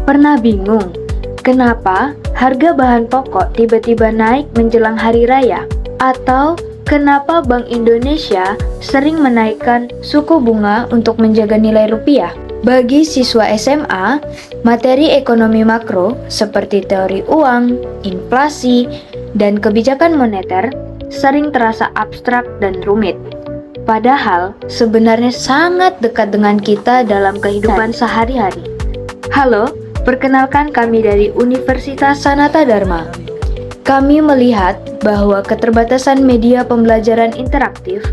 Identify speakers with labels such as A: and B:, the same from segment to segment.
A: Pernah bingung kenapa harga bahan pokok tiba-tiba naik menjelang hari raya? Atau kenapa Bank Indonesia sering menaikkan suku bunga untuk menjaga nilai rupiah? Bagi siswa SMA, materi ekonomi makro seperti teori uang, inflasi, dan kebijakan moneter sering terasa abstrak dan rumit. Padahal sebenarnya sangat dekat dengan kita dalam kehidupan sehari-hari. Halo, perkenalkan kami dari Universitas Sanata Dharma. Kami melihat bahwa keterbatasan media pembelajaran interaktif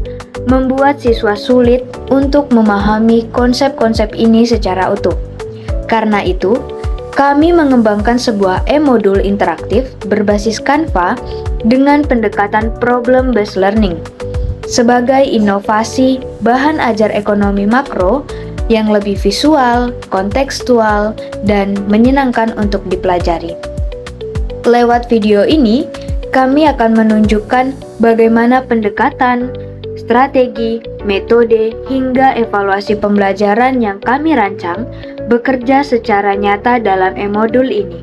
A: membuat siswa sulit untuk memahami konsep-konsep ini secara utuh. Karena itu, kami mengembangkan sebuah e-modul interaktif berbasis Canva dengan pendekatan problem-based learning sebagai inovasi bahan ajar ekonomi makro yang lebih visual, kontekstual, dan menyenangkan untuk dipelajari. Lewat video ini, kami akan menunjukkan bagaimana pendekatan, strategi, metode, hingga evaluasi pembelajaran yang kami rancang bekerja secara nyata dalam e-modul ini.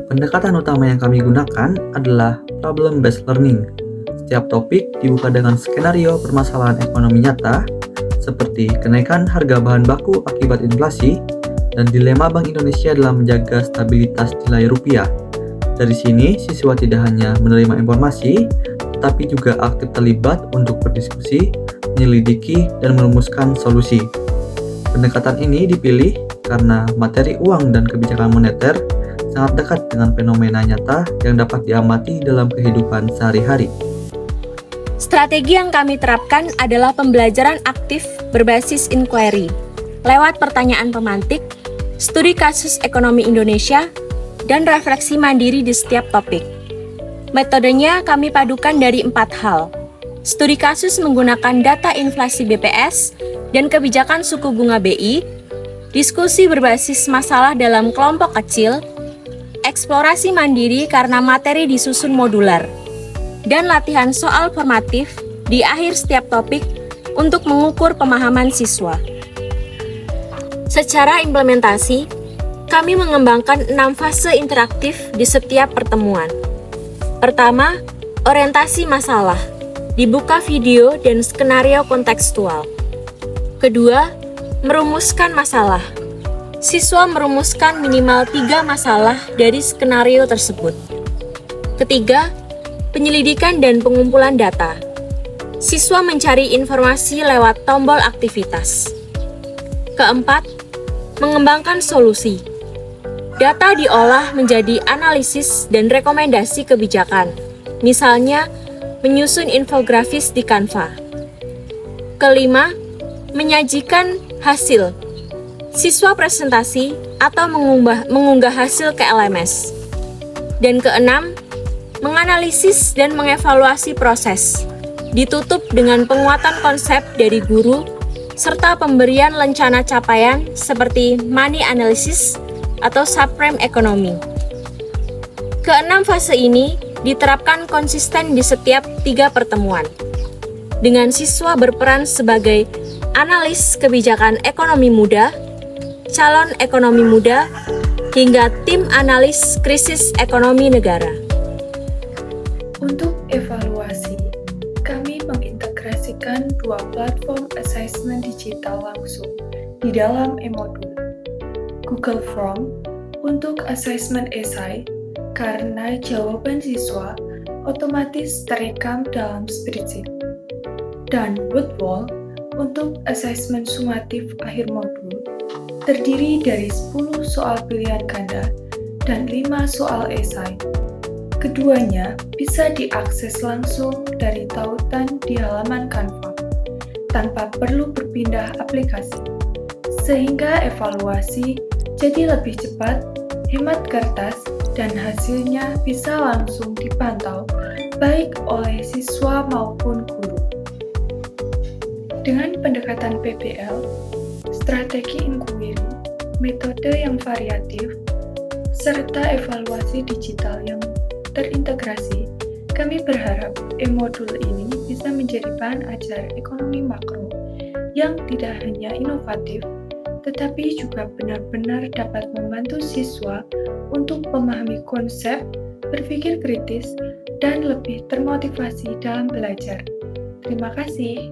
B: Pendekatan utama yang kami gunakan adalah problem-based learning. Setiap topik dibuka dengan skenario permasalahan ekonomi nyata, seperti kenaikan harga bahan baku akibat inflasi, dan dilema Bank Indonesia dalam menjaga stabilitas nilai rupiah. Dari sini, siswa tidak hanya menerima informasi, tetapi juga aktif terlibat untuk berdiskusi, menyelidiki, dan merumuskan solusi. Pendekatan ini dipilih karena materi uang dan kebijakan moneter sangat dekat dengan fenomena nyata yang dapat diamati dalam kehidupan sehari-hari.
C: Strategi yang kami terapkan adalah pembelajaran aktif berbasis inquiry, lewat pertanyaan pemantik, studi kasus ekonomi Indonesia, dan refleksi mandiri di setiap topik. Metodenya kami padukan dari 4 hal. Studi kasus menggunakan data inflasi BPS dan kebijakan suku bunga BI, diskusi berbasis masalah dalam kelompok kecil, eksplorasi mandiri karena materi disusun modular, dan latihan soal formatif di akhir setiap topik untuk mengukur pemahaman siswa. Secara implementasi, kami mengembangkan 6 fase interaktif di setiap pertemuan. Pertama, orientasi masalah, dibuka video dan skenario kontekstual. Kedua, merumuskan masalah. Siswa merumuskan minimal 3 masalah dari skenario tersebut. Ketiga, penyelidikan dan pengumpulan data. Siswa mencari informasi lewat tombol aktivitas. Keempat, mengembangkan solusi. Data diolah menjadi analisis dan rekomendasi kebijakan, misalnya menyusun infografis di Canva. Kelima, menyajikan hasil. Siswa presentasi atau mengunggah hasil ke LMS. Dan keenam, menganalisis dan mengevaluasi proses, ditutup dengan penguatan konsep dari guru, serta pemberian rencana capaian seperti money analysis atau subprime ekonomi. Keenam fase ini diterapkan konsisten di setiap 3 pertemuan, dengan siswa berperan sebagai analis kebijakan ekonomi muda, calon ekonomi muda, hingga tim analis krisis ekonomi negara.
D: Untuk evaluasi, kami mengintegrasikan 2 platform assessment digital langsung di dalam e-modul. Google Form untuk asesmen esai karena jawaban siswa otomatis terekam dalam spreadsheet. Dan Woodwall untuk asesmen sumatif akhir modul terdiri dari 10 soal pilihan ganda dan 5 soal esai. Keduanya bisa diakses langsung dari tautan di halaman Canva, tanpa perlu berpindah aplikasi, sehingga evaluasi jadi lebih cepat, hemat kertas, dan hasilnya bisa langsung dipantau baik oleh siswa maupun guru. Dengan pendekatan PBL, strategi inquiry, metode yang variatif, serta evaluasi digital yang terintegrasi, kami berharap e-modul ini bisa menjadi bahan ajar ekonomi makro yang tidak hanya inovatif, tetapi juga benar-benar dapat membantu siswa untuk memahami konsep, berpikir kritis, dan lebih termotivasi dalam belajar. Terima kasih.